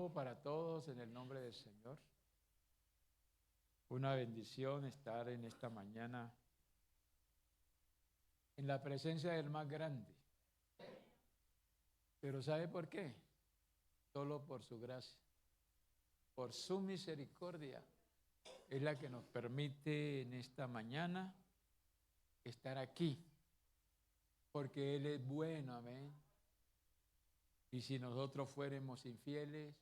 saludo para todos en el nombre del Señor. Una bendición estar en esta mañana en la presencia del más grande. Pero ¿sabe por qué? Solo por su gracia, por su misericordia, es la que nos permite en esta mañana estar aquí, porque Él es bueno, amén. Y si nosotros fuéramos infieles,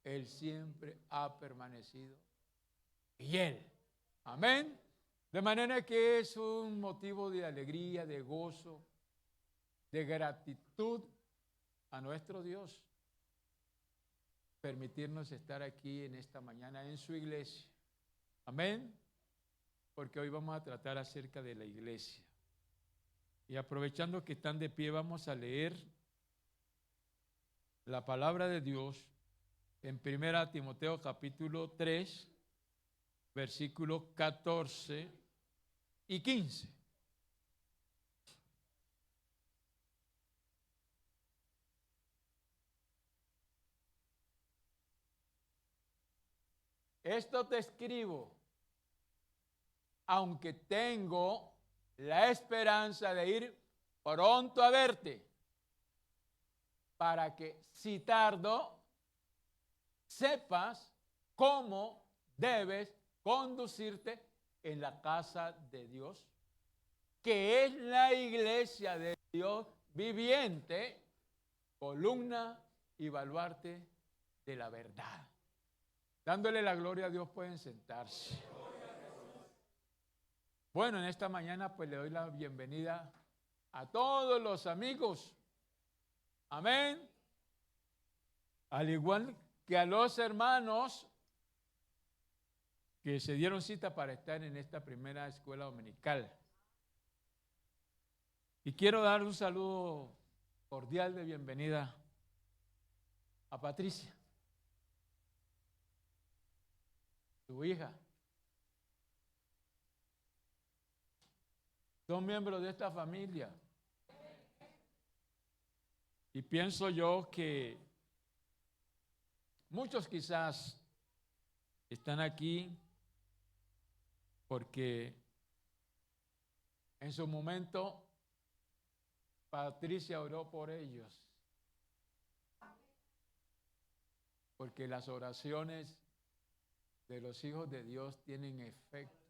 Él siempre ha permanecido fiel, amén. De manera que es un motivo de alegría, de gozo, de gratitud a nuestro Dios, permitirnos estar aquí en esta mañana en su iglesia. Amén. Porque hoy vamos a tratar acerca de la iglesia. Y aprovechando que están de pie, vamos a leer la palabra de Dios en 1 Timoteo capítulo 3, versículos 14 y 15. Esto te escribo, aunque tengo la esperanza de ir pronto a verte, para que si tardo, sepas cómo debes conducirte en la casa de Dios, que es la iglesia de Dios viviente, columna y baluarte de la verdad. Dándole la gloria a Dios, pueden sentarse. Bueno, en esta mañana pues le doy la bienvenida a todos los amigos. Amén. Al igual que a los hermanos que se dieron cita para estar en esta primera escuela dominical. Y quiero dar un saludo cordial de bienvenida a Patricia, su hija. Son miembros de esta familia. Y pienso yo que muchos quizás están aquí porque en su momento Patricia oró por ellos. Porque las oraciones de los hijos de Dios tienen efecto.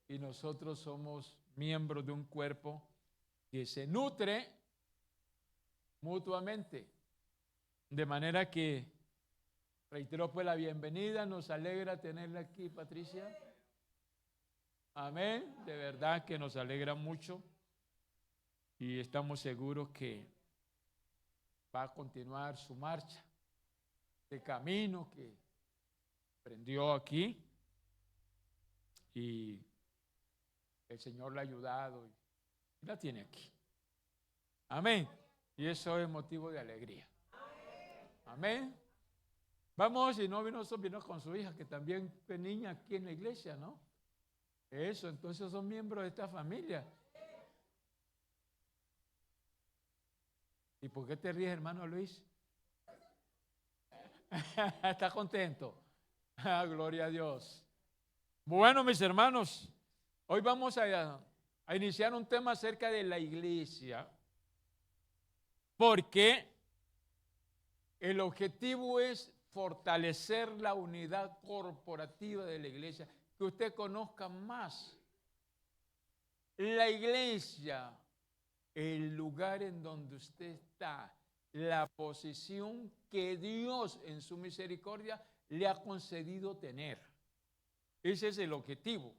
Y nosotros somos miembros de un cuerpo que se nutre mutuamente. De manera que reitero pues la bienvenida, nos alegra tenerla aquí, Patricia. Amén, de verdad que nos alegra mucho y estamos seguros que va a continuar su marcha de camino que aprendió aquí y el Señor la ha ayudado y la tiene aquí. Amén. Y eso es motivo de alegría. Amén. Vamos, si no vino con su hija, que también fue niña aquí en la iglesia, ¿no? Eso, entonces son miembros de esta familia. ¿Y por qué te ríes, hermano Luis? ¿Está contento? Gloria a Dios. Bueno, mis hermanos, hoy vamos a iniciar un tema acerca de la iglesia, porque el objetivo es fortalecer la unidad corporativa de la iglesia, que usted conozca más la iglesia, el lugar en donde usted está, la posición que Dios en su misericordia le ha concedido tener. Ese es el objetivo.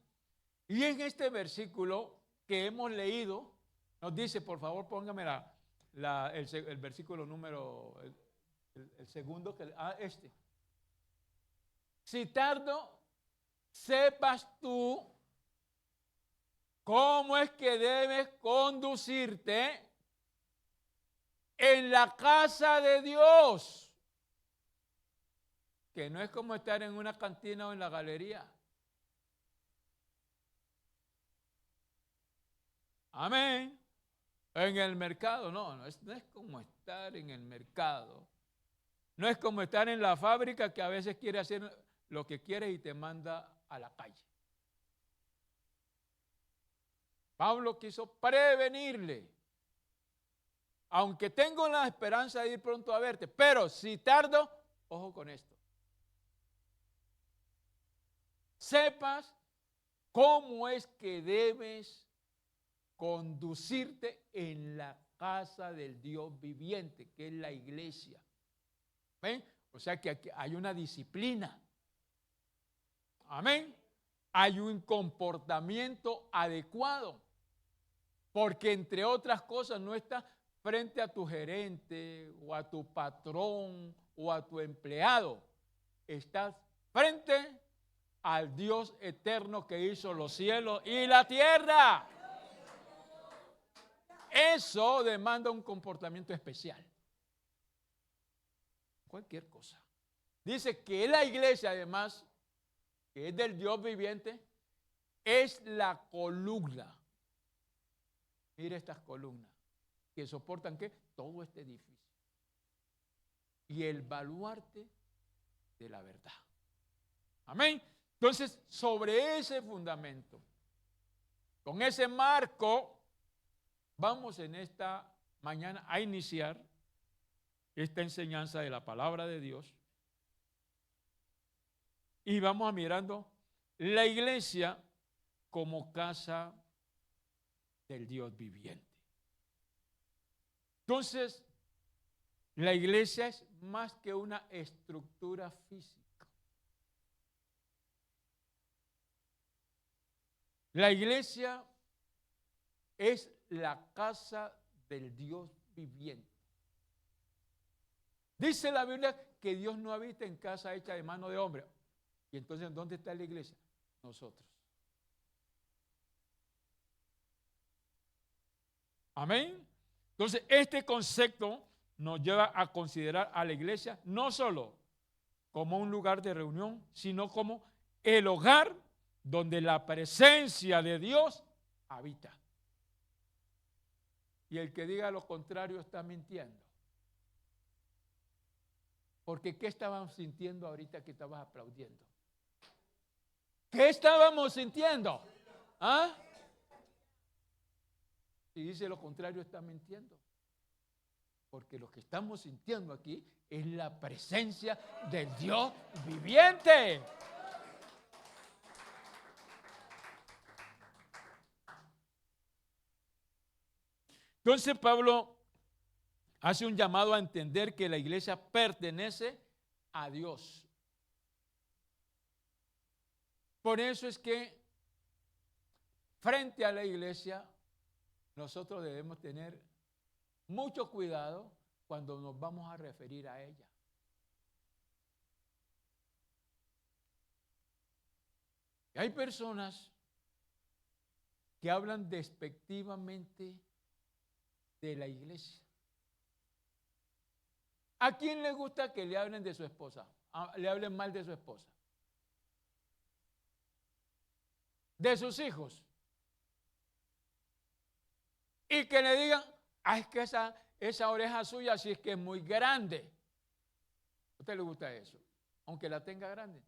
Y en este versículo que hemos leído, nos dice, por favor, póngame el versículo número, el segundo, este. Si tardo, sepas tú cómo es que debes conducirte en la casa de Dios, que no es como estar en una cantina o en la galería. Amén. En el mercado, no es como estar en el mercado. No es como estar en la fábrica que a veces quiere hacer lo que quiere y te manda a la calle. Pablo quiso prevenirle. Aunque tengo la esperanza de ir pronto a verte, pero si tardo, ojo con esto. Sepas cómo es que debes conducirte en la casa del Dios viviente, que es la iglesia. ¿Ven? O sea que aquí hay una disciplina. Amén. Hay un comportamiento adecuado. Porque entre otras cosas no está frente a tu gerente o a tu patrón o a tu empleado. Estás frente al Dios eterno que hizo los cielos y la tierra. Eso demanda un comportamiento especial. Cualquier cosa. Dice que la iglesia, además, que es del Dios viviente, es la columna. Mira estas columnas que soportan ¿qué? Todo este edificio. Y el baluarte de la verdad. Amén. Entonces, sobre ese fundamento, con ese marco, vamos en esta mañana a iniciar esta enseñanza de la palabra de Dios. Y vamos a mirando la iglesia como casa del Dios viviente. Entonces, la iglesia es más que una estructura física. La iglesia es la casa del Dios viviente. Dice la Biblia que Dios no habita en casa hecha de mano de hombre. Y entonces, ¿dónde está la iglesia? Nosotros. Amén. Entonces, este concepto nos lleva a considerar a la iglesia no solo como un lugar de reunión, sino como el hogar donde la presencia de Dios habita. Y el que diga lo contrario está mintiendo. Porque ¿qué estábamos sintiendo ahorita que estabas aplaudiendo? ¿Qué estábamos sintiendo? ¿Ah? Si dice lo contrario está mintiendo. Porque lo que estamos sintiendo aquí es la presencia del Dios viviente. Entonces Pablo hace un llamado a entender que la iglesia pertenece a Dios. Por eso es que frente a la iglesia nosotros debemos tener mucho cuidado cuando nos vamos a referir a ella. Y hay personas que hablan despectivamente de la iglesia. ¿A quién le gusta que le hablen de su esposa? Le hablen mal de su esposa. De sus hijos. Y que le digan, es que esa oreja suya sí es que es muy grande. ¿A usted le gusta eso? Aunque la tenga grande.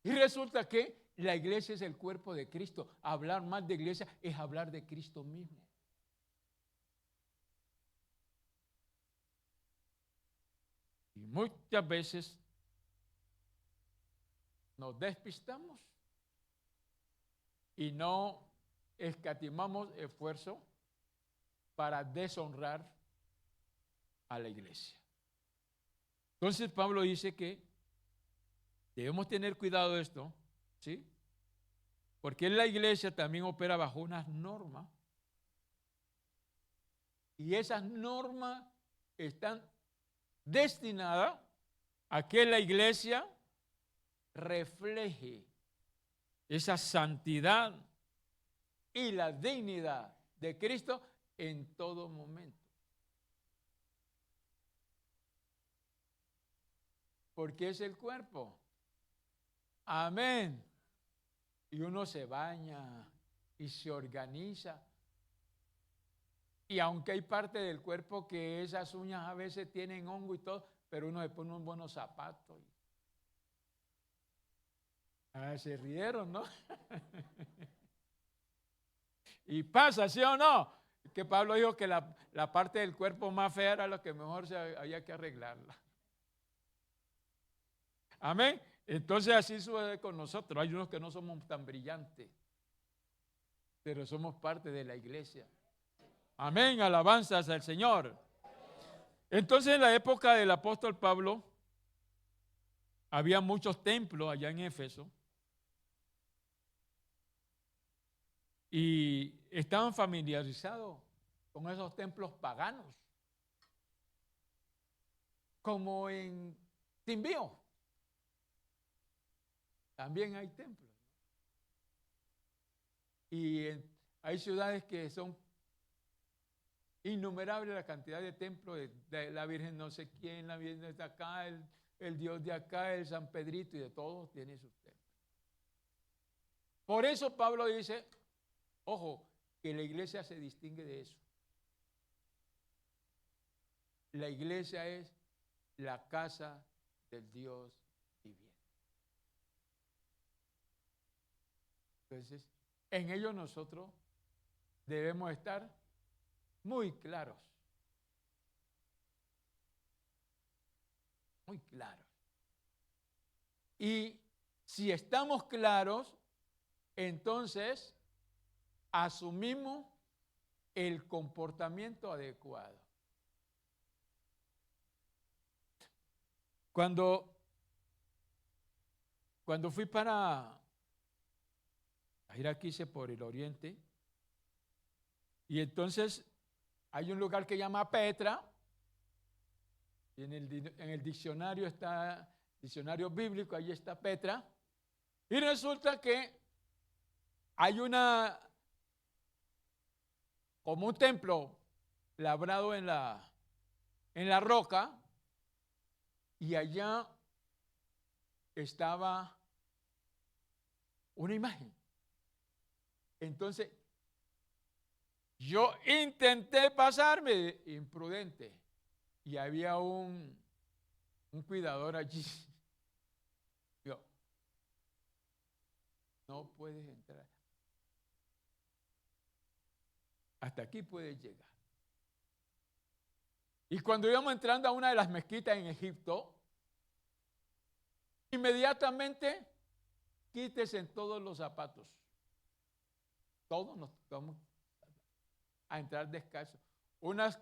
Y resulta que la iglesia es el cuerpo de Cristo. Hablar mal de iglesia es hablar de Cristo mismo. Y muchas veces nos despistamos y no escatimamos esfuerzo para deshonrar a la iglesia. Entonces Pablo dice que debemos tener cuidado de esto, ¿sí? Porque la iglesia también opera bajo unas normas. Y esas normas están destinadas a que la iglesia refleje esa santidad y la dignidad de Cristo en todo momento. Porque es el cuerpo. Amén. Y uno se baña y se organiza. Y aunque hay parte del cuerpo que esas uñas a veces tienen hongo y todo, pero uno se pone unos buenos zapatos. Se rieron, ¿no? Y pasa, ¿sí o no? Que Pablo dijo que la parte del cuerpo más fea era lo que mejor había que arreglarla. Amén. Entonces así sucede con nosotros. Hay unos que no somos tan brillantes, pero somos parte de la iglesia. Amén, alabanzas al Señor. Entonces en la época del apóstol Pablo había muchos templos allá en Éfeso y estaban familiarizados con esos templos paganos, como en Timbío. También hay templos. Y hay ciudades que son innumerables la cantidad de templos de la Virgen no sé quién, la Virgen de acá, el Dios de acá, el San Pedrito, y de todos tiene sus templos. Por eso Pablo dice, ojo, que la iglesia se distingue de eso. La iglesia es la casa del Dios viviente. Entonces, en ello nosotros debemos estar muy claros. Muy claros. Y si estamos claros, entonces asumimos el comportamiento adecuado. Cuando fui para ir aquí por el oriente, y entonces hay un lugar que se llama Petra, y en el diccionario está, diccionario bíblico, ahí está Petra, y resulta que hay como un templo labrado en la roca, y allá estaba una imagen. Entonces, yo intenté pasarme, imprudente, y había un cuidador allí. Yo, no puedes entrar. Hasta aquí puedes llegar. Y cuando íbamos entrando a una de las mezquitas en Egipto, inmediatamente quítese en todos los zapatos. Todos nos vamos a entrar descalzos. Unas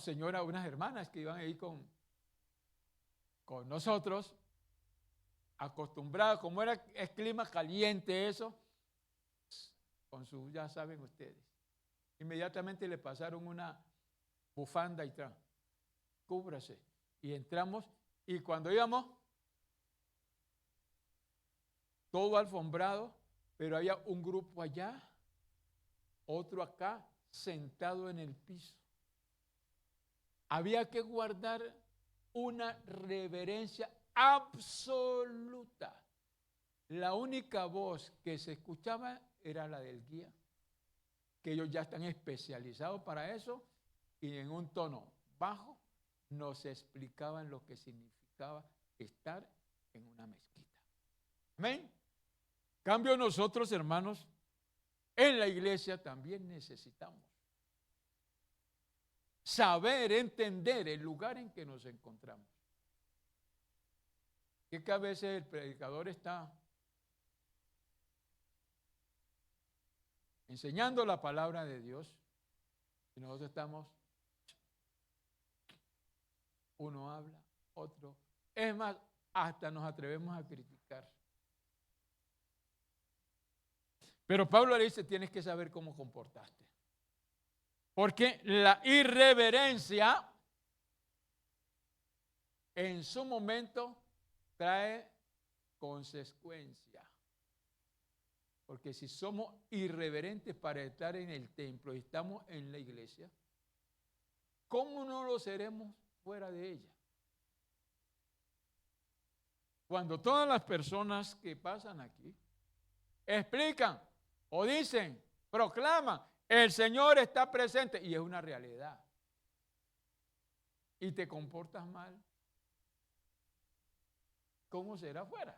señoras, unas hermanas que iban ahí con nosotros, acostumbradas, como es clima caliente eso, con su, ya saben ustedes. Inmediatamente le pasaron una bufanda y cúbrase. Y entramos, y cuando íbamos, todo alfombrado, pero había un grupo allá, otro acá, sentado en el piso. Había que guardar una reverencia absoluta. La única voz que se escuchaba era la del guía, que ellos ya están especializados para eso, y en un tono bajo nos explicaban lo que significaba estar en una mezquita. Amén. Cambio nosotros, hermanos, en la iglesia también necesitamos saber, entender el lugar en que nos encontramos. Que a veces el predicador está enseñando la palabra de Dios y nosotros estamos, uno habla, otro. Es más, hasta nos atrevemos a criticar. Pero Pablo le dice, tienes que saber cómo comportarte. Porque la irreverencia en su momento trae consecuencia. Porque si somos irreverentes para estar en el templo y estamos en la iglesia, ¿cómo no lo seremos fuera de ella? Cuando todas las personas que pasan aquí explican o dicen proclaman, el Señor está presente y es una realidad. Y te comportas mal, ¿cómo será afuera?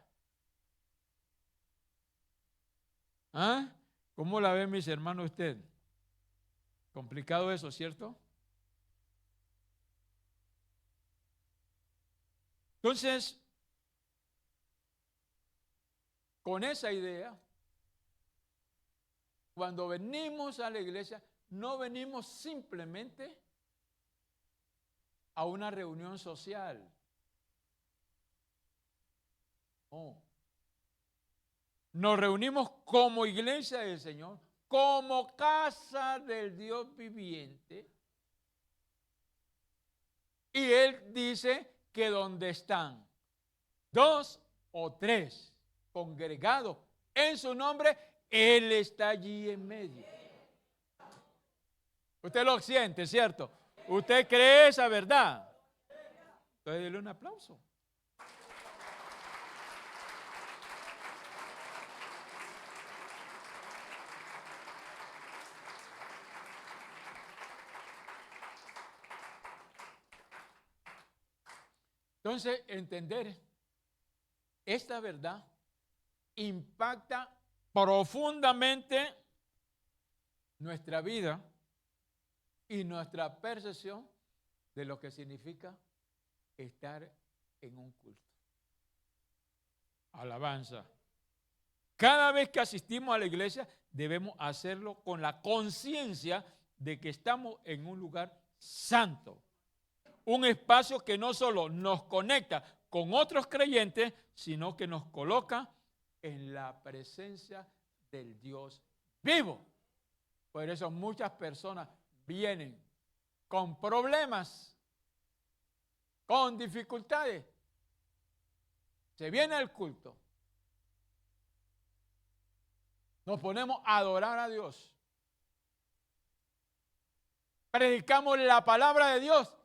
¿Ah? ¿Cómo la ven mis hermanos usted? Complicado eso, ¿cierto? Entonces, con esa idea, cuando venimos a la iglesia, no venimos simplemente a una reunión social. No. Nos reunimos como iglesia del Señor, como casa del Dios viviente. Y Él dice que donde están 2 o 3 congregados en su nombre, Él está allí en medio. Usted lo siente, ¿cierto? Usted cree esa verdad. Entonces, dele un aplauso. Entonces, entender esta verdad impacta profundamente nuestra vida y nuestra percepción de lo que significa estar en un culto. Alabanza. Cada vez que asistimos a la iglesia debemos hacerlo con la conciencia de que estamos en un lugar santo. Un espacio que no solo nos conecta con otros creyentes, sino que nos coloca en la presencia del Dios vivo. Por eso muchas personas vienen con problemas, con dificultades. Se viene al culto. Nos ponemos a adorar a Dios. Predicamos la palabra de Dios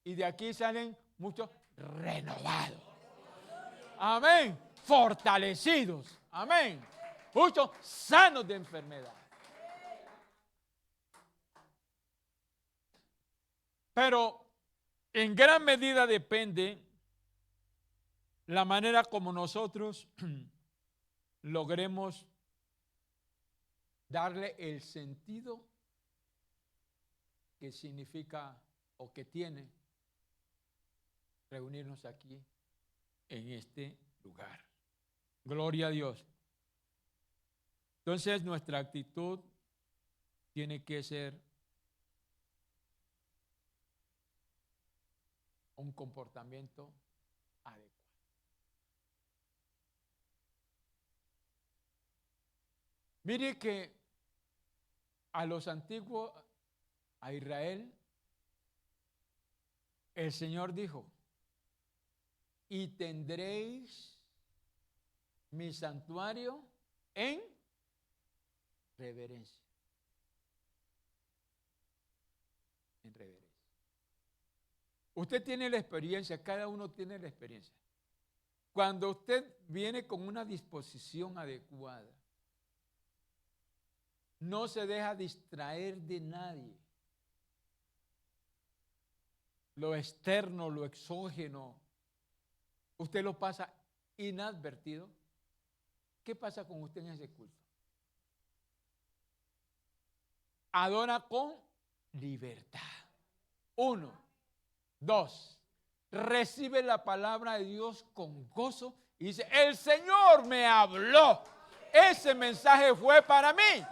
y de aquí salen muchos renovados. Amén. Fortalecidos. Amén. Muchos sanos de enfermedad. Pero en gran medida depende la manera como nosotros logremos darle el sentido que significa o que tiene reunirnos aquí en este lugar. Gloria a Dios. Entonces nuestra actitud tiene que ser un comportamiento adecuado. Mire que a los antiguos, a Israel, el Señor dijo, y tendréis mi santuario en reverencia. En reverencia. Usted tiene la experiencia, cada uno tiene la experiencia. Cuando usted viene con una disposición adecuada, no se deja distraer de nadie. Lo externo, lo exógeno, usted lo pasa inadvertido. ¿Qué pasa con usted en ese culto? Adora con libertad. 1. 2. Recibe la palabra de Dios con gozo y dice, el Señor me habló. Ese mensaje fue para mí.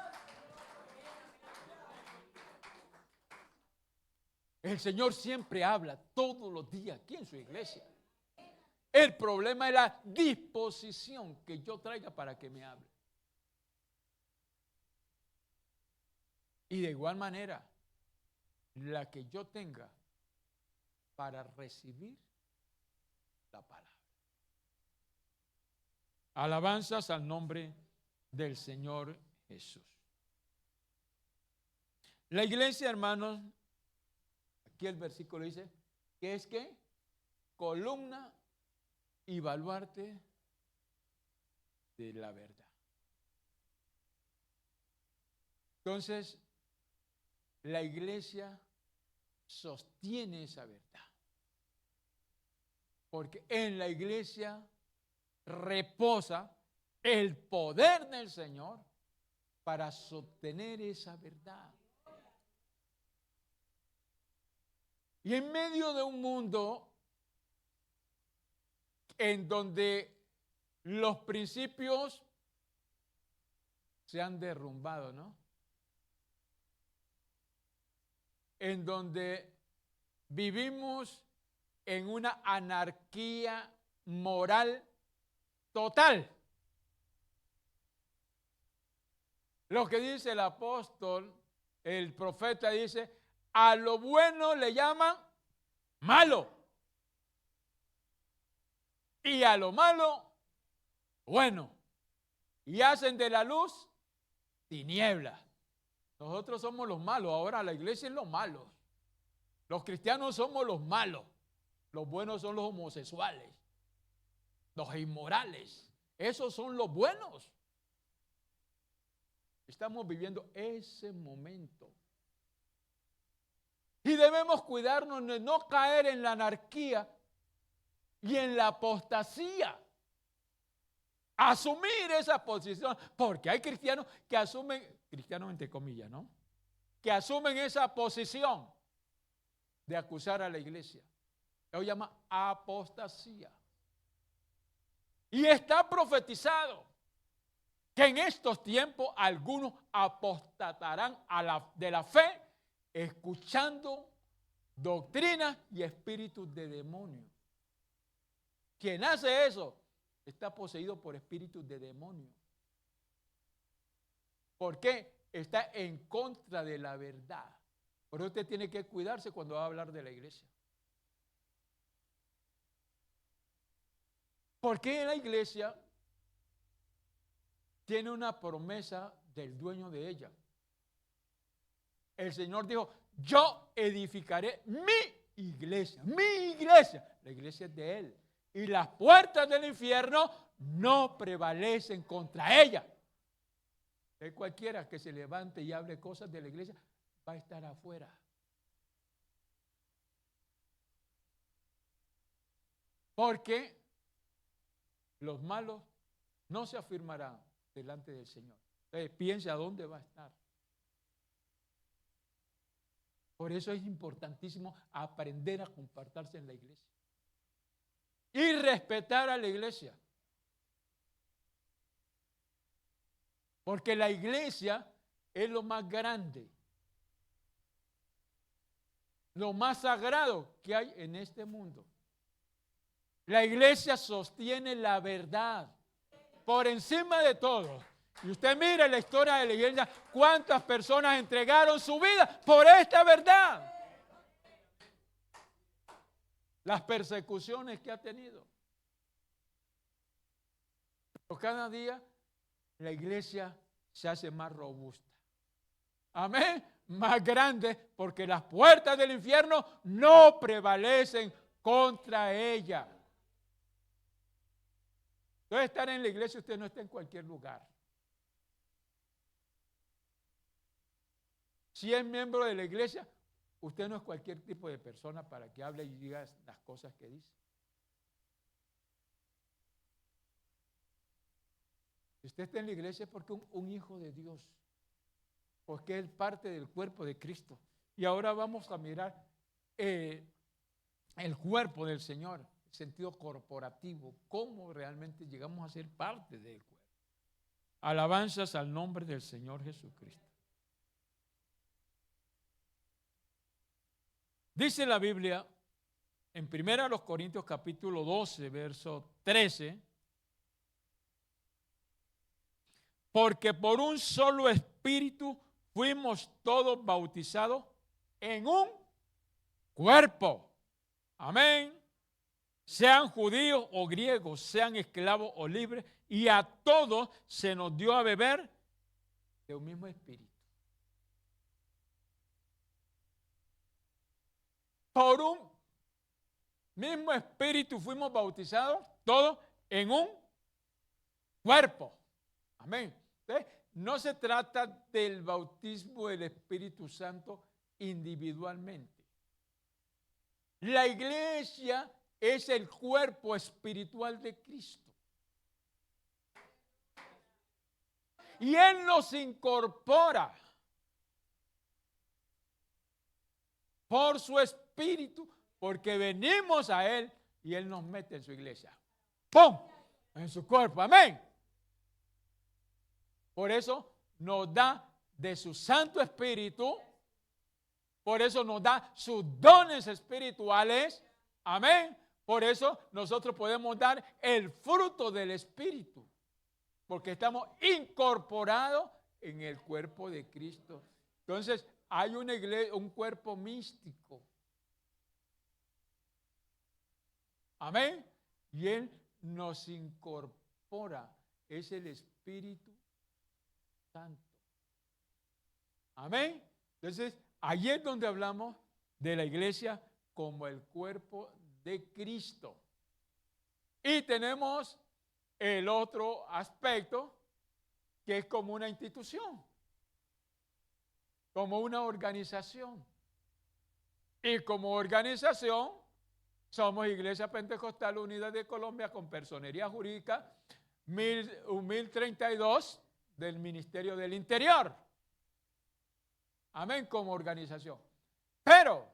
El Señor siempre habla todos los días aquí en su iglesia. El problema es la disposición que yo traiga para que me hable. Y de igual manera, la que yo tenga para recibir la palabra. Alabanzas al nombre del Señor Jesús. La iglesia, hermanos, aquí el versículo dice, que es que columna y baluarte de la verdad. Entonces, la iglesia sostiene esa verdad. Porque en la iglesia reposa el poder del Señor para sostener esa verdad. Y en medio de un mundo en donde los principios se han derrumbado, ¿no? En donde vivimos en una anarquía moral total. Lo que dice el apóstol, el profeta dice, a lo bueno le llaman malo. Y a lo malo, bueno. Y hacen de la luz tinieblas. Nosotros somos los malos, ahora la iglesia es los malos. Los cristianos somos los malos. Los buenos son los homosexuales, los inmorales. Esos son los buenos. Estamos viviendo ese momento. Y debemos cuidarnos de no caer en la anarquía y en la apostasía. Asumir esa posición, porque hay cristianos que asumen, cristianos entre comillas, ¿no? Que asumen esa posición de acusar a la iglesia. Lo llama apostasía. Y está profetizado que en estos tiempos algunos apostatarán de la fe, escuchando doctrinas y espíritus de demonios. Quien hace eso está poseído por espíritus de demonios. ¿Por qué? Está en contra de la verdad. Por eso usted tiene que cuidarse cuando va a hablar de la iglesia. Porque la iglesia tiene una promesa del dueño de ella. El Señor dijo, yo edificaré mi iglesia. La iglesia es de Él. Y las puertas del infierno no prevalecen contra ella. Cualquiera que se levante y hable cosas de la iglesia va a estar afuera. Porque los malos no se afirmarán delante del Señor. Entonces piense a dónde va a estar. Por eso es importantísimo aprender a comportarse en la iglesia. Y respetar a la iglesia. Porque la iglesia es lo más grande, lo más sagrado que hay en este mundo. La iglesia sostiene la verdad por encima de todo. Y usted mire la historia de la iglesia, cuántas personas entregaron su vida por esta verdad. Las persecuciones que ha tenido. Pero cada día la iglesia se hace más robusta. Amén. Más grande, porque las puertas del infierno no prevalecen contra ella. Entonces, estar en la iglesia, usted no está en cualquier lugar. Si es miembro de la iglesia, usted no es cualquier tipo de persona para que hable y diga las cosas que dice. Si usted está en la iglesia es porque un hijo de Dios, porque es parte del cuerpo de Cristo. Y ahora vamos a mirar el cuerpo del Señor, el sentido corporativo, cómo realmente llegamos a ser parte del cuerpo. Alabanzas al nombre del Señor Jesucristo. Dice la Biblia en 1 Corintios capítulo 12, verso 13, porque por un solo espíritu fuimos todos bautizados en un cuerpo. Amén. Sean judíos o griegos, sean esclavos o libres, y a todos se nos dio a beber de un mismo espíritu. Por un mismo espíritu fuimos bautizados todos en un cuerpo. Amén. Entonces, no se trata del bautismo del Espíritu Santo individualmente. La iglesia es el cuerpo espiritual de Cristo. Y Él nos incorpora por su Espíritu, porque venimos a Él y Él nos mete en su iglesia. ¡Pum! En su cuerpo. Amén. Por eso nos da de su Santo Espíritu. Por eso nos da sus dones espirituales. Amén. Por eso nosotros podemos dar el fruto del Espíritu. Porque estamos incorporados en el cuerpo de Cristo. Entonces, hay una iglesia, un cuerpo místico. Amén. Y Él nos incorpora. Es el Espíritu Santo. Amén. Entonces, ahí es donde hablamos de la iglesia como el cuerpo de Cristo. Y tenemos el otro aspecto, que es como una institución, como una organización. Y como organización, somos Iglesia Pentecostal Unida de Colombia con personería jurídica 1032 del Ministerio del Interior. Amén, como organización. Pero,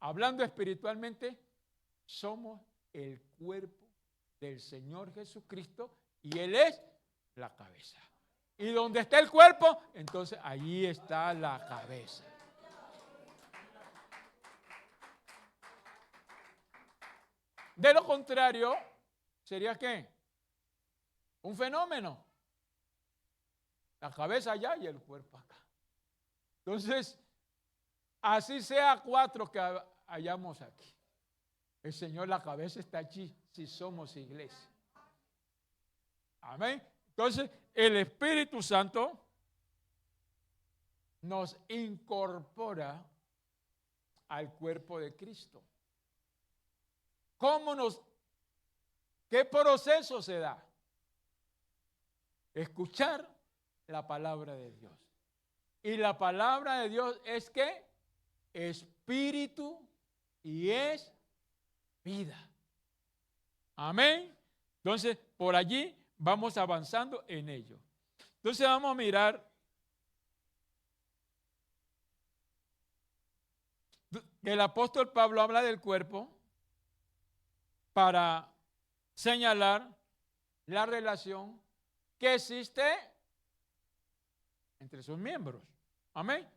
hablando espiritualmente, somos el cuerpo del Señor Jesucristo y Él es la cabeza. Y donde está el cuerpo, entonces allí está la cabeza. De lo contrario, ¿sería qué? Un fenómeno. La cabeza allá y el cuerpo acá. Entonces, así sea 4 que hayamos aquí. El Señor, la cabeza está allí, si somos iglesia. Amén. Entonces, el Espíritu Santo nos incorpora al cuerpo de Cristo. ¿Qué proceso se da? Escuchar la palabra de Dios. Y la palabra de Dios es que espíritu y es vida. Amén. Entonces, por allí vamos avanzando en ello. Entonces, vamos a mirar que el apóstol Pablo habla del cuerpo para señalar la relación que existe entre sus miembros. Amén.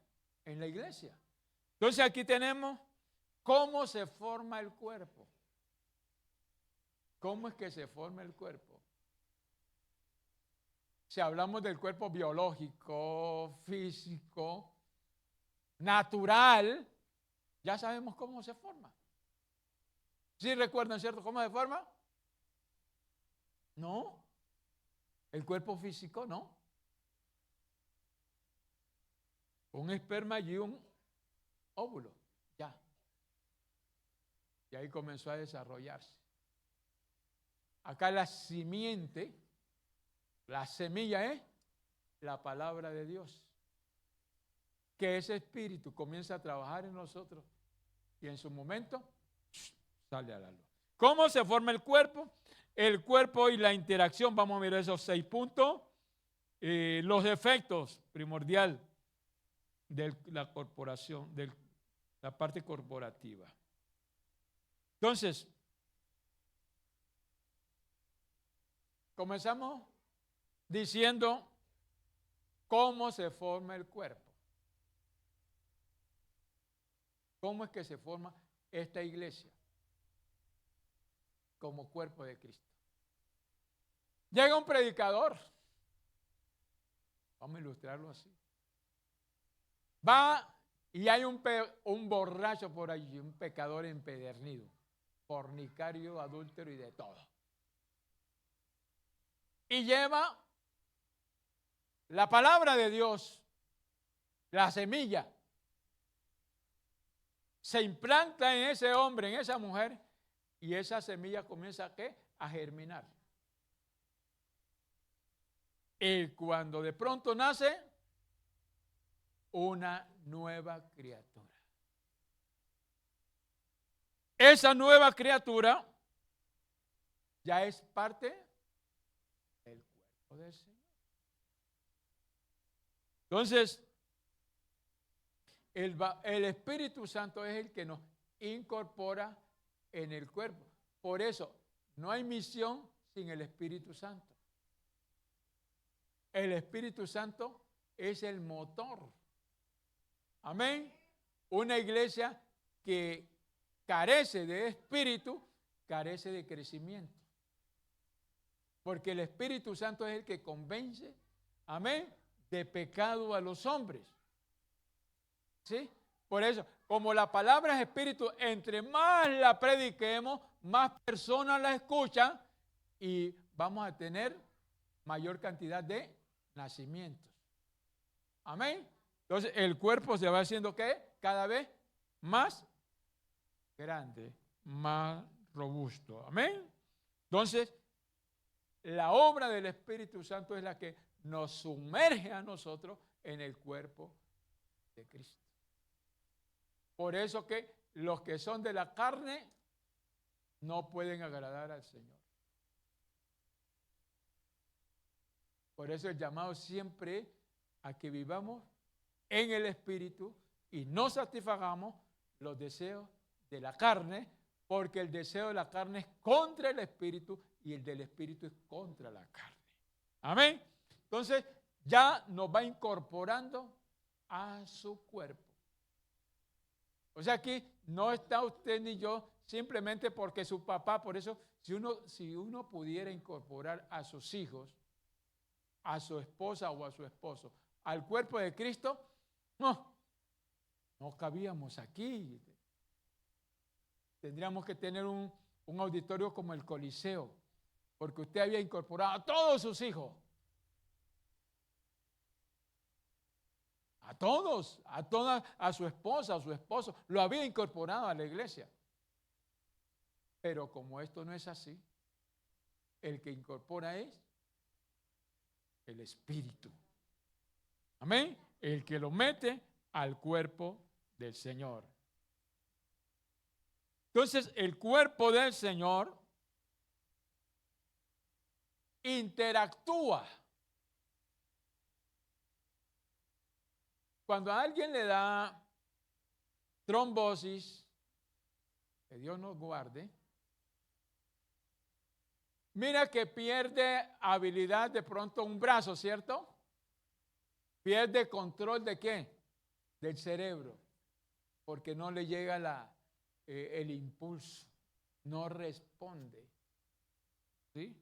En la iglesia. Entonces, aquí tenemos cómo se forma el cuerpo. ¿Cómo es que se forma el cuerpo? Si hablamos del cuerpo biológico, físico, natural, ya sabemos cómo se forma. ¿Sí recuerdan, cierto, cómo se forma? No. El cuerpo físico, no. Un esperma y un óvulo, ya. Y ahí comenzó a desarrollarse. Acá la simiente, la semilla es la palabra de Dios. Que ese espíritu comienza a trabajar en nosotros y en su momento sale a la luz. ¿Cómo se forma el cuerpo? El cuerpo y la interacción, vamos a ver esos 6 puntos. Los efectos primordial de la corporación, de la parte corporativa. Entonces, comenzamos diciendo cómo se forma el cuerpo. ¿Cómo es que se forma esta iglesia? Como cuerpo de Cristo. Llega un predicador. Vamos a ilustrarlo así. Va y hay un borracho por allí, un pecador empedernido, fornicario, adúltero y de todo. Y lleva la palabra de Dios, la semilla, se implanta en ese hombre, en esa mujer, y esa semilla comienza ¿a qué? A germinar. Y cuando de pronto nace una nueva criatura. Esa nueva criatura ya es parte del cuerpo del Señor. Entonces, el Espíritu Santo es el que nos incorpora en el cuerpo. Por eso, no hay misión sin el Espíritu Santo. El Espíritu Santo es el motor. Amén. Una iglesia que carece de espíritu, carece de crecimiento. Porque el Espíritu Santo es el que convence, amén, de pecado a los hombres. ¿Sí? Por eso, como la palabra es espíritu, entre más la prediquemos, más personas la escuchan y vamos a tener mayor cantidad de nacimientos. Amén. Entonces, el cuerpo se va haciendo, ¿qué? Cada vez más grande, más robusto. Amén. Entonces, la obra del Espíritu Santo es la que nos sumerge a nosotros en el cuerpo de Cristo. Por eso que los que son de la carne no pueden agradar al Señor. Por eso el llamado siempre a que vivamos en el Espíritu y no satisfagamos los deseos de la carne, porque el deseo de la carne es contra el Espíritu y el del Espíritu es contra la carne. Amén. Entonces ya nos va incorporando a su cuerpo. O sea, aquí no está usted ni yo simplemente porque su papá, por eso si uno pudiera incorporar a sus hijos, a su esposa o a su esposo, al cuerpo de Cristo, no cabíamos aquí. Tendríamos que tener un auditorio como el Coliseo, porque usted había incorporado a todos sus hijos. A todos, a todas, a su esposa, a su esposo, lo había incorporado a la iglesia. Pero como esto no es así, el que incorpora es el Espíritu. Amén. El que lo mete al cuerpo del Señor. Entonces, el cuerpo del Señor interactúa. Cuando a alguien le da trombosis, que Dios nos guarde, mira que pierde habilidad de pronto un brazo, ¿cierto? Pierde control ¿de qué? Del cerebro, porque no le llega el impulso, no responde. ¿Sí?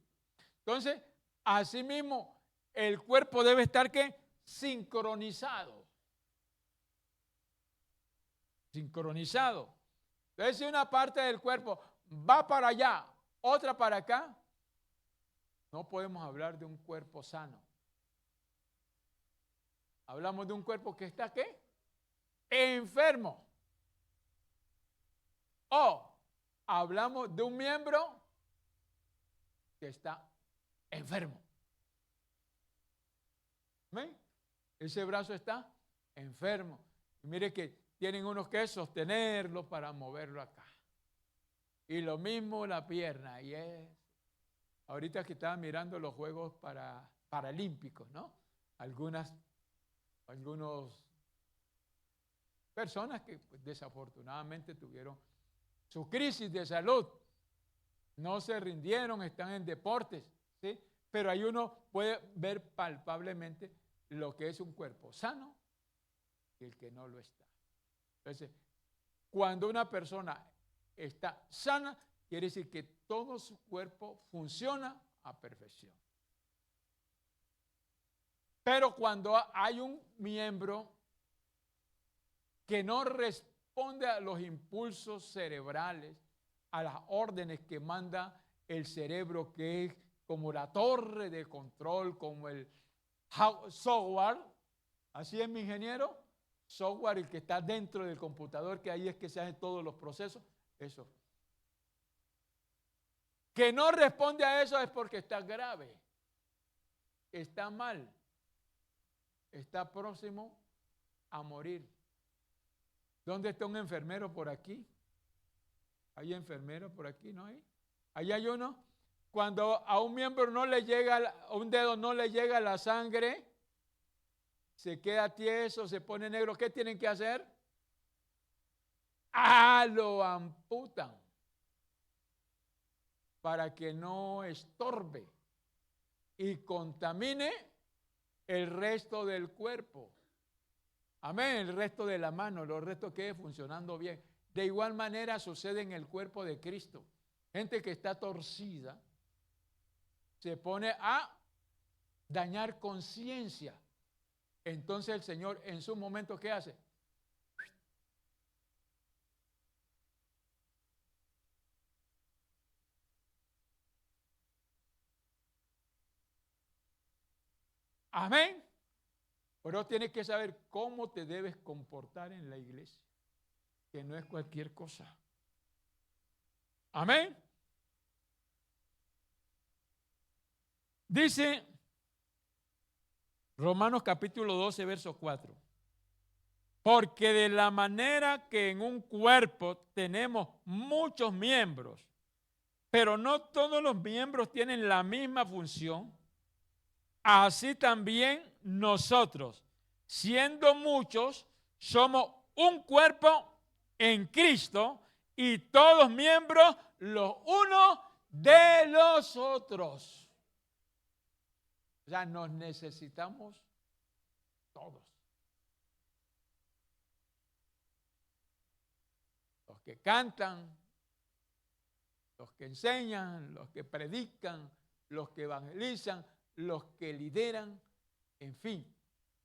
Entonces, asimismo, el cuerpo debe estar ¿qué? Sincronizado. Sincronizado. Entonces, si una parte del cuerpo va para allá, otra para acá, no podemos hablar de un cuerpo sano. Hablamos de un cuerpo que está ¿qué? Enfermo. O hablamos de un miembro que está enfermo. ¿Ven? Ese brazo está enfermo. Y mire que tienen unos que sostenerlo para moverlo acá. Y lo mismo la pierna. Y ahorita que estaba mirando los Juegos Paralímpicos, ¿no? Algunas personas que pues, desafortunadamente tuvieron su crisis de salud, no se rindieron, están en deportes, ¿sí? Pero ahí uno puede ver palpablemente lo que es un cuerpo sano y el que no lo está. Entonces, cuando una persona está sana, quiere decir que todo su cuerpo funciona a perfección. Pero cuando hay un miembro que no responde a los impulsos cerebrales, a las órdenes que manda el cerebro, que es como la torre de control, como el software, así es mi ingeniero, software, el que está dentro del computador, que ahí es que se hacen todos los procesos, eso. Que no responde a eso es porque está grave. está mal, está próximo a morir. ¿Dónde está un enfermero por aquí? ¿Hay enfermeros por aquí? ¿No hay? ¿Allá hay uno? Cuando a un miembro no le llega, a un dedo no le llega la sangre, se queda tieso, se pone negro, ¿qué tienen que hacer? Lo amputan para que no estorbe y contamine el resto del cuerpo. Amén, el resto de la mano, los restos quede funcionando bien. De igual manera sucede en el cuerpo de Cristo. Gente que está torcida se pone a dañar conciencia. Entonces el Señor en su momento, ¿qué hace? Amén. Pero tienes que saber cómo te debes comportar en la iglesia, que no es cualquier cosa. Amén. Dice Romanos capítulo 12, verso 4. Porque de la manera que en un cuerpo tenemos muchos miembros, pero no todos los miembros tienen la misma función, así también nosotros, siendo muchos, somos un cuerpo en Cristo y todos miembros los unos de los otros. O sea, nos necesitamos todos. Los que cantan, los que enseñan, los que predican, los que evangelizan, los que lideran, en fin,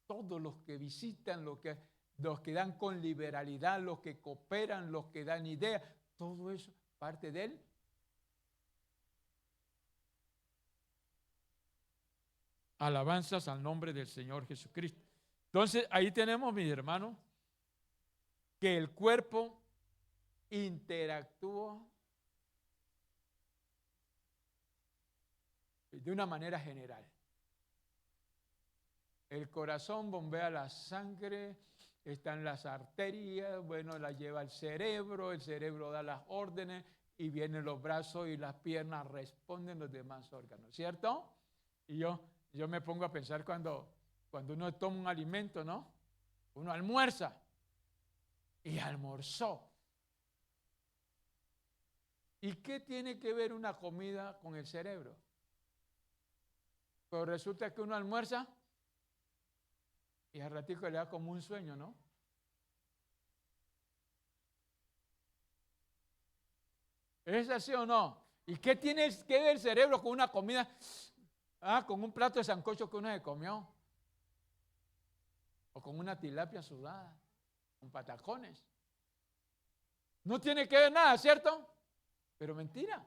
todos los que visitan, los que dan con liberalidad, los que cooperan, los que dan ideas, todo eso parte de él. Alabanzas al nombre del Señor Jesucristo. Entonces, ahí tenemos, mis hermanos, que el cuerpo interactúa de una manera general. El corazón bombea la sangre, están las arterias, bueno, la lleva el cerebro da las órdenes y vienen los brazos y las piernas, responden los demás órganos, ¿cierto? Y yo me pongo a pensar cuando uno toma un alimento, ¿no? Uno almuerza y almorzó. ¿Y qué tiene que ver una comida con el cerebro? Pues resulta que uno almuerza y al ratico le da como un sueño, ¿no? ¿Es así o no? ¿Y qué tiene que ver el cerebro con una comida? Con un plato de sancocho que uno se comió. O con una tilapia sudada, con patacones. No tiene que ver nada, ¿cierto? Pero mentira.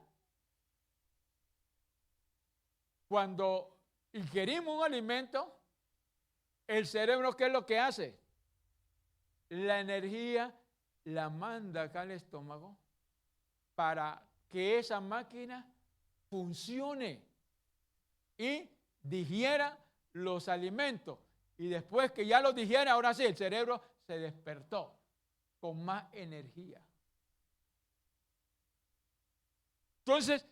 Cuando ingerimos un alimento, el cerebro, ¿qué es lo que hace? La energía la manda acá al estómago para que esa máquina funcione y digiera los alimentos. Y después que ya los digiera, ahora sí, el cerebro se despertó con más energía. Entonces,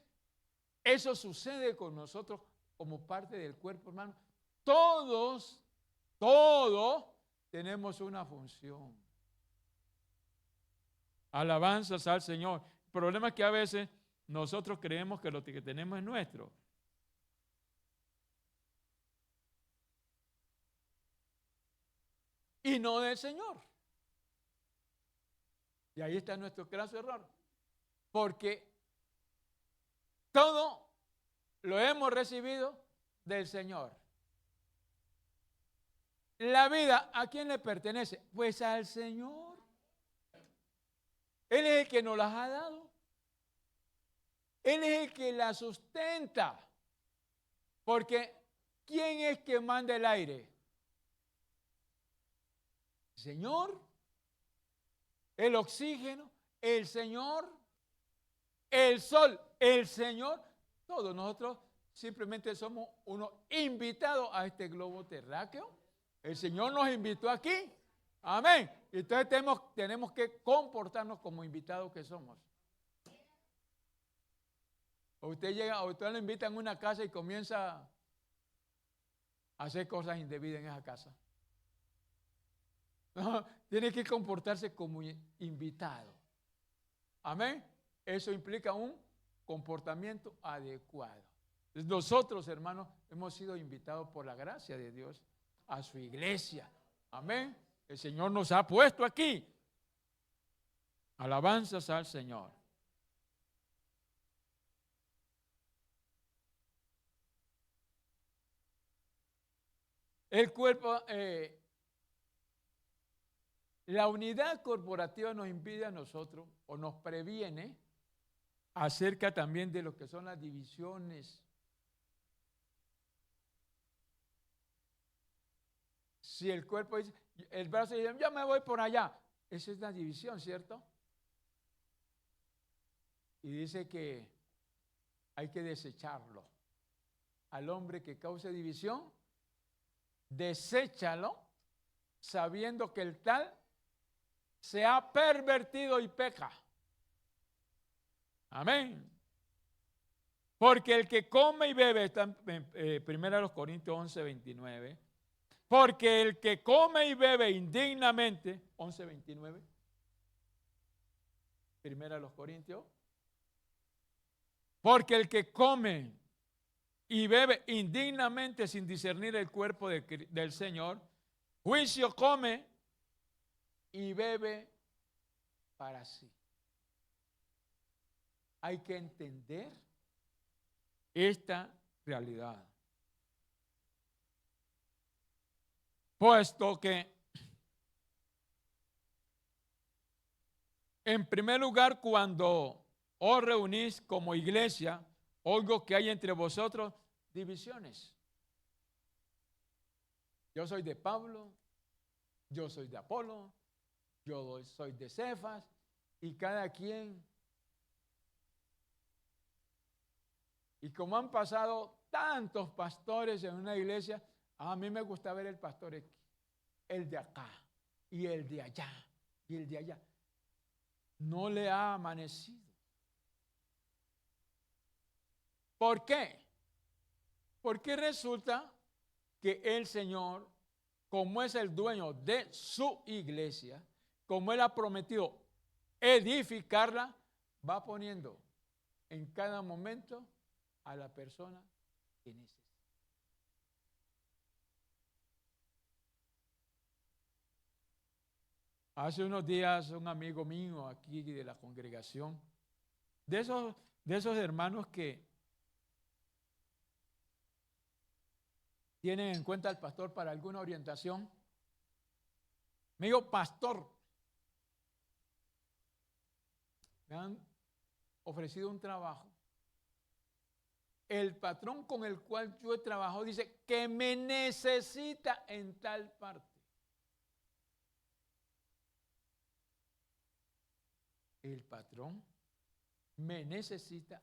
eso sucede con nosotros como parte del cuerpo, hermano. Todos tenemos una función. Alabanzas al Señor. El problema es que a veces nosotros creemos que lo que tenemos es nuestro. Y no del Señor. Y ahí está nuestro graso error. Porque todo lo hemos recibido del Señor. La vida, ¿a quién le pertenece? Pues al Señor. Él es el que nos las ha dado. Él es el que la sustenta. Porque ¿quién es que manda el aire? ¿El Señor? ¿El oxígeno? ¿El Señor? ¿El sol? ¿El Señor? Todos nosotros simplemente somos unos invitados a este globo terráqueo. El Señor nos invitó aquí. Amén. Entonces tenemos que comportarnos como invitados que somos. Usted llega, a usted lo invitan a una casa y comienza a hacer cosas indebidas en esa casa. No, tiene que comportarse como invitado. Amén. Eso implica un comportamiento adecuado. Nosotros, hermanos, hemos sido invitados por la gracia de Dios a su iglesia. Amén. El Señor nos ha puesto aquí. Alabanzas al Señor. El cuerpo, la unidad corporativa nos impide a nosotros o nos previene acerca también de lo que son las divisiones. Si el cuerpo dice, el brazo dice, yo me voy por allá, esa es la división, ¿cierto? Y dice que hay que desecharlo. Al hombre que cause división, deséchalo, sabiendo que el tal se ha pervertido y peca. Amén. Porque el que come y bebe, está en 1 Corintios 11, 29. Porque el que come y bebe indignamente, 11, 29. 1 Corintios. Porque el que come y bebe indignamente sin discernir el cuerpo del Señor, juicio come y bebe para sí. Hay que entender esta realidad. Puesto que, en primer lugar, cuando os reunís como iglesia, oigo que hay entre vosotros divisiones. Yo soy de Pablo, yo soy de Apolo, yo soy de Cefas, y cada quien. Y como han pasado tantos pastores en una iglesia, a mí me gusta ver el pastor aquí, el de acá, y el de allá, y el de allá. No le ha amanecido. ¿Por qué? Porque resulta que el Señor, como es el dueño de su iglesia, como Él ha prometido edificarla, va poniendo en cada momento a la persona que necesita. Hace unos días un amigo mío aquí de la congregación, de esos hermanos que tienen en cuenta al pastor para alguna orientación, me dijo, pastor, me han ofrecido un trabajo. El patrón con el cual yo he trabajado dice que me necesita en tal parte. El patrón me necesita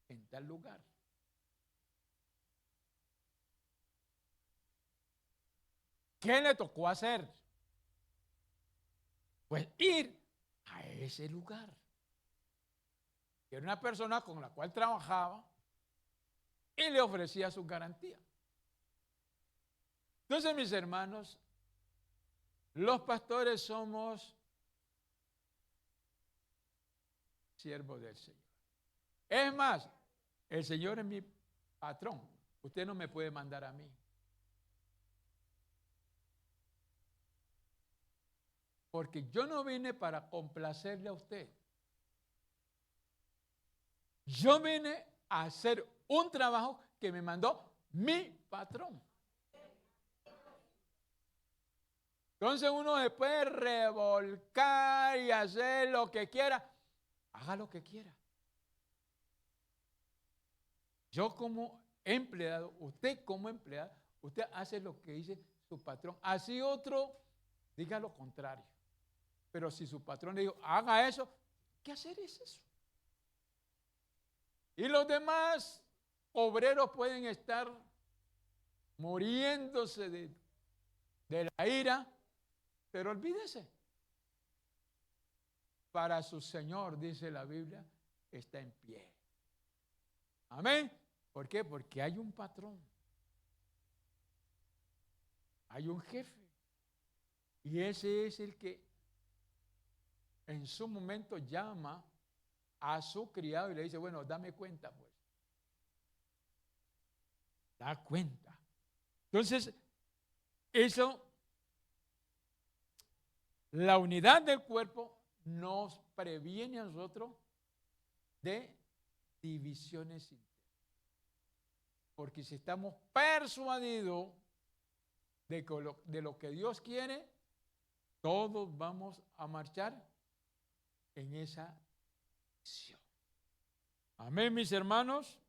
en tal lugar. ¿Qué le tocó hacer? Pues ir a ese lugar. Era una persona con la cual trabajaba y le ofrecía su garantía. Entonces, mis hermanos, los pastores somos siervos del Señor. Es más, el Señor es mi patrón. Usted no me puede mandar a mí. Porque yo no vine para complacerle a usted. Yo vine a hacer un trabajo que me mandó mi patrón. Entonces uno se puede revolcar y hacer lo que quiera. Haga lo que quiera. Yo como empleado, usted como empleado, usted hace lo que dice su patrón. Así otro diga lo contrario. Pero si su patrón le dijo, haga eso, ¿qué hacer es eso? Y los demás obreros pueden estar muriéndose de la ira, pero olvídese. Para su Señor, dice la Biblia, está en pie. Amén. ¿Por qué? Porque hay un patrón. Hay un jefe. Y ese es el que en su momento llama a su criado y le dice, bueno, dame cuenta, pues. Da cuenta. Entonces, eso, la unidad del cuerpo nos previene a nosotros de divisiones internas. Porque si estamos persuadidos de lo que Dios quiere, todos vamos a marchar en esa dirección. Amén, mis hermanos.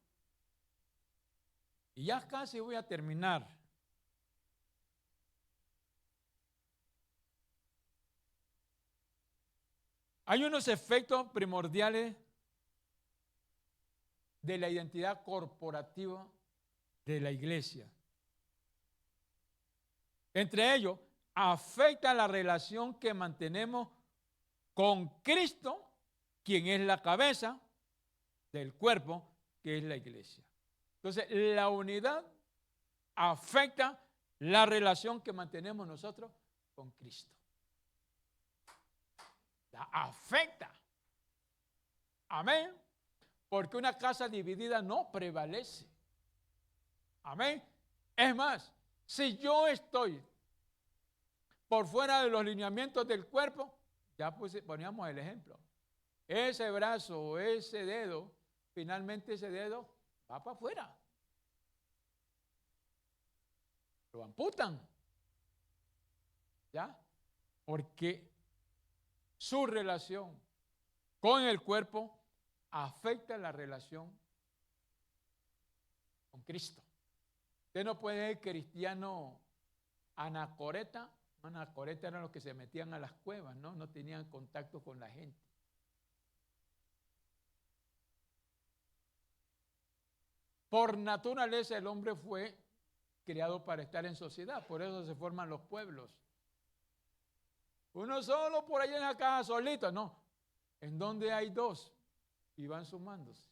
Y ya casi voy a terminar. Hay unos efectos primordiales de la identidad corporativa de la iglesia. Entre ellos, afecta la relación que mantenemos con Cristo, quien es la cabeza del cuerpo, que es la iglesia. Entonces, la unidad afecta la relación que mantenemos nosotros con Cristo. La afecta. Amén. Porque una casa dividida no prevalece. Amén. Es más, si yo estoy por fuera de los lineamientos del cuerpo, ya poníamos el ejemplo. Ese brazo o ese dedo, finalmente ese dedo va para afuera. Lo amputan. ¿Ya? Porque su relación con el cuerpo afecta la relación con Cristo. Usted no puede ser cristiano anacoreta. Anacoreta eran los que se metían a las cuevas, ¿no? No tenían contacto con la gente. Por naturaleza el hombre fue creado para estar en sociedad, por eso se forman los pueblos. Uno solo por allá en la casa solito, no. En donde hay dos y van sumándose.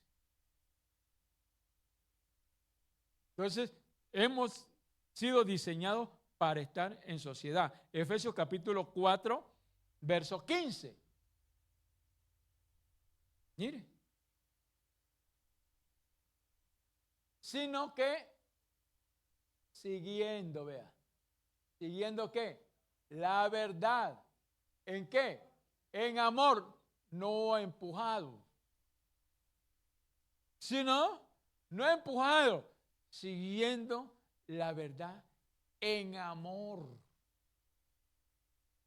Entonces, hemos sido diseñados para estar en sociedad. Efesios capítulo 4, verso 15. Mire. Sino que, siguiendo, vea. ¿Siguiendo qué? La verdad. ¿En qué? En amor, no empujado. Sino, no empujado, siguiendo la verdad en amor.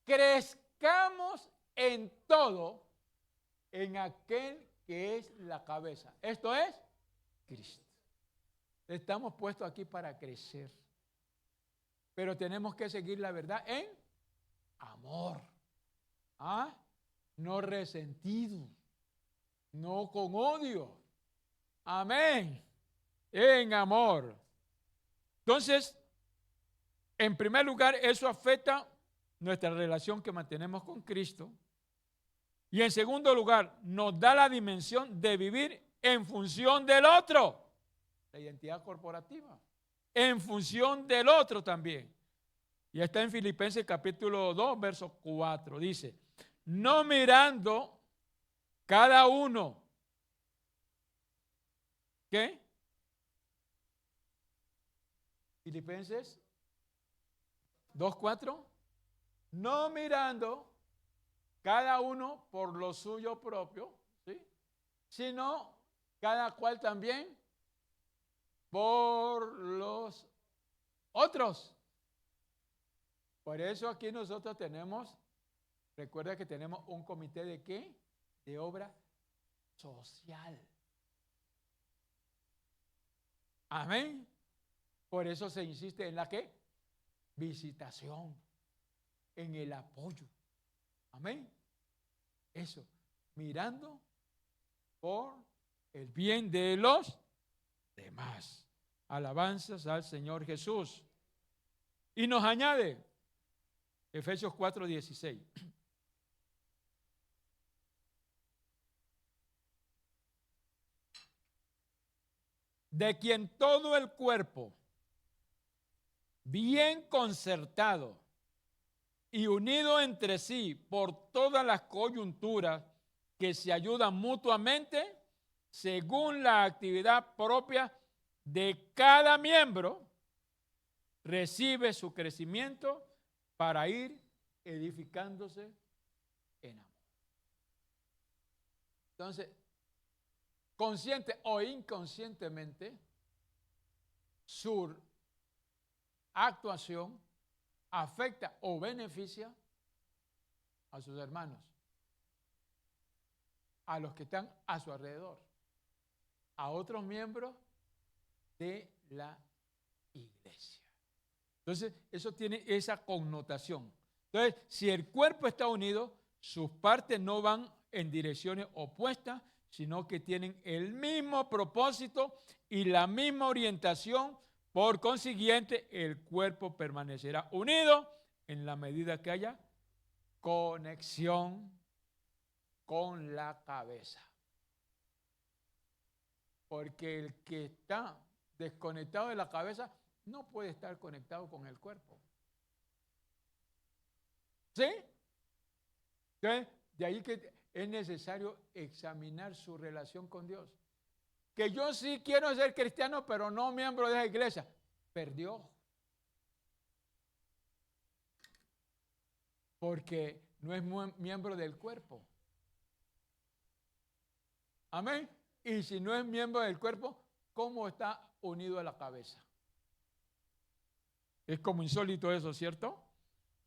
Crezcamos en todo en aquel que es la cabeza. Esto es Cristo. Estamos puestos aquí para crecer. Pero tenemos que seguir la verdad en amor. ¿Ah? No resentido. No con odio. Amén. En amor. Entonces, en primer lugar, eso afecta nuestra relación que mantenemos con Cristo. Y en segundo lugar, nos da la dimensión de vivir en función del otro. La identidad corporativa. En función del otro también. Y está en Filipenses capítulo 2, verso 4. Dice, no mirando cada uno. ¿Qué? Filipenses 2:4. No mirando cada uno por lo suyo propio, ¿sí? Sino cada cual también por los otros. Por eso aquí nosotros tenemos, recuerda que tenemos un comité de ¿qué? De obra social. Amén. Por eso se insiste en la ¿qué? Visitación, en el apoyo. Amén. Eso, mirando por el bien de los demás. Alabanzas al Señor Jesús. Y nos añade Efesios 4:16. De quien todo el cuerpo, bien concertado y unido entre sí por todas las coyunturas que se ayudan mutuamente según la actividad propia de cada miembro, recibe su crecimiento para ir edificándose en amor. Entonces, consciente o inconscientemente, su actuación afecta o beneficia a sus hermanos, a los que están a su alrededor, a otros miembros de la iglesia. Entonces, eso tiene esa connotación. Entonces, si el cuerpo está unido, sus partes no van en direcciones opuestas, sino que tienen el mismo propósito y la misma orientación. Por consiguiente, el cuerpo permanecerá unido en la medida que haya conexión con la cabeza. Porque el que está desconectado de la cabeza no puede estar conectado con el cuerpo. ¿Sí? Entonces, de ahí que es necesario examinar su relación con Dios. Que yo sí quiero ser cristiano, pero no miembro de la iglesia. Perdió. Porque no es miembro del cuerpo. Amén. Y si no es miembro del cuerpo, ¿cómo está unido a la cabeza? Es como insólito eso, ¿cierto?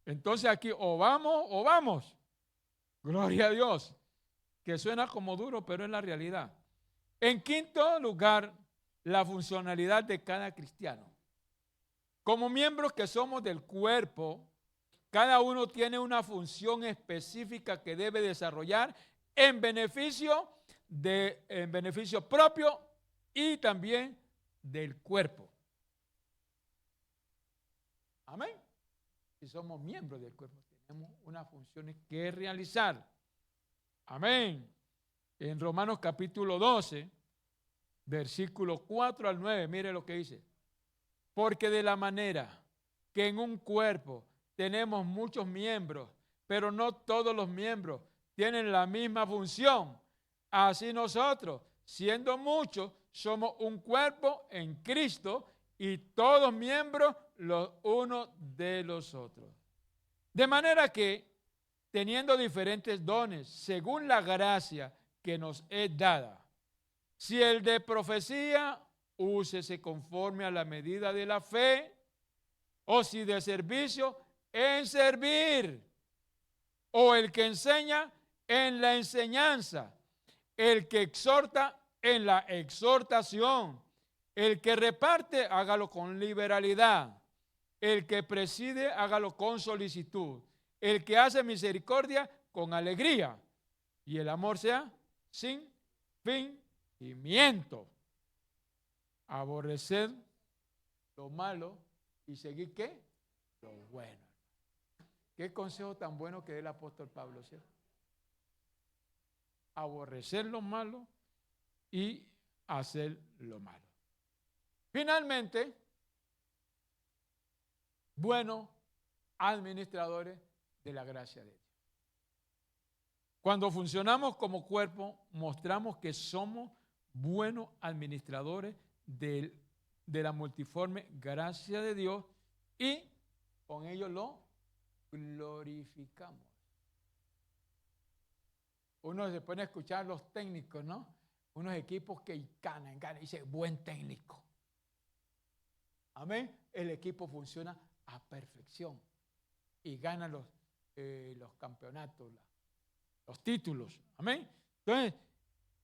Entonces aquí o vamos o vamos. Gloria a Dios. Que suena como duro, pero es la realidad. En quinto lugar, la funcionalidad de cada cristiano. Como miembros que somos del cuerpo, cada uno tiene una función específica que debe desarrollar en beneficio propio y también del cuerpo. Amén. Si somos miembros del cuerpo, tenemos unas funciones que realizar. Amén. En Romanos capítulo 12, versículo 4 al 9, mire lo que dice. Porque de la manera que en un cuerpo tenemos muchos miembros, pero no todos los miembros tienen la misma función, así nosotros, siendo muchos, somos un cuerpo en Cristo y todos miembros los unos de los otros. De manera que, teniendo diferentes dones, según la gracia que nos es dada, si el de profecía, úsese conforme a la medida de la fe, o si de servicio, en servir, o el que enseña, en la enseñanza, el que exhorta, en la exhortación, el que reparte, hágalo con liberalidad, el que preside, hágalo con solicitud, el que hace misericordia, con alegría, y el amor sea sin fingimiento. Aborrecer lo malo y seguir ¿qué? Lo bueno. Qué consejo tan bueno que da el apóstol Pablo, ¿cierto? Aborrecer lo malo y hacer lo malo. Finalmente, buenos administradores de la gracia de Dios. Cuando funcionamos como cuerpo, mostramos que somos buenos administradores de la multiforme gracia de Dios y con ello lo glorificamos. Uno se pone a escuchar los técnicos, ¿no? Unos equipos que ganan, dice, buen técnico. Amén. El equipo funciona a perfección y gana los campeonatos, los títulos. Amén. Entonces,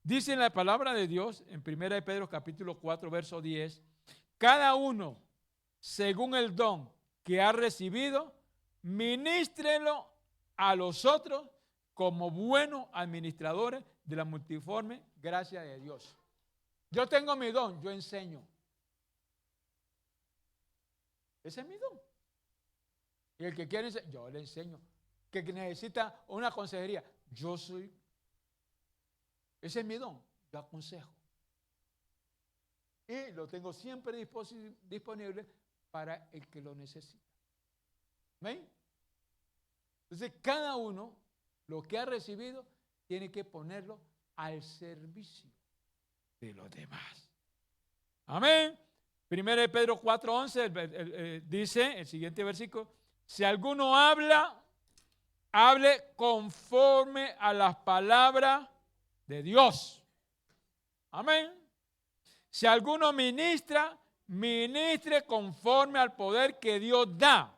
dice la palabra de Dios en 1 de Pedro capítulo 4, verso 10, cada uno, según el don que ha recibido, ministrelo a los otros como buenos administradores de la multiforme gracia de Dios. Yo tengo mi don, yo enseño. Ese es mi don. Y el que quiere enseñar, yo le enseño. Que necesita una consejería, yo soy. Ese es mi don, yo aconsejo. Y lo tengo siempre disponible para el que lo necesita. ¿Ven? Entonces, cada uno, lo que ha recibido, tiene que ponerlo al servicio de los demás. Amén. 1 Pedro 4:11 dice, el siguiente versículo, si alguno habla, hable conforme a las palabras de Dios. Amén. Si alguno ministra, ministre conforme al poder que Dios da,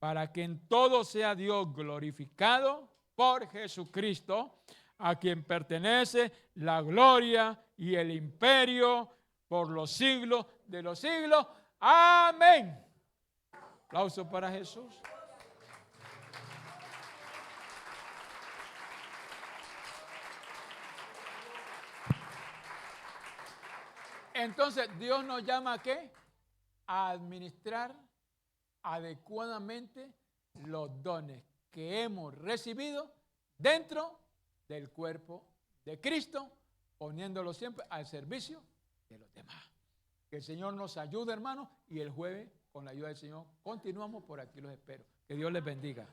para que en todo sea Dios glorificado por Jesucristo, a quien pertenece la gloria y el imperio por los siglos de los siglos. Amén. Aplauso para Jesús. Entonces, Dios nos llama ¿a qué? A administrar adecuadamente los dones que hemos recibido dentro del cuerpo de Cristo, poniéndolo siempre al servicio de los demás. Que el Señor nos ayude, hermanos, y el jueves, con la ayuda del Señor, continuamos por aquí, los espero. Que Dios les bendiga.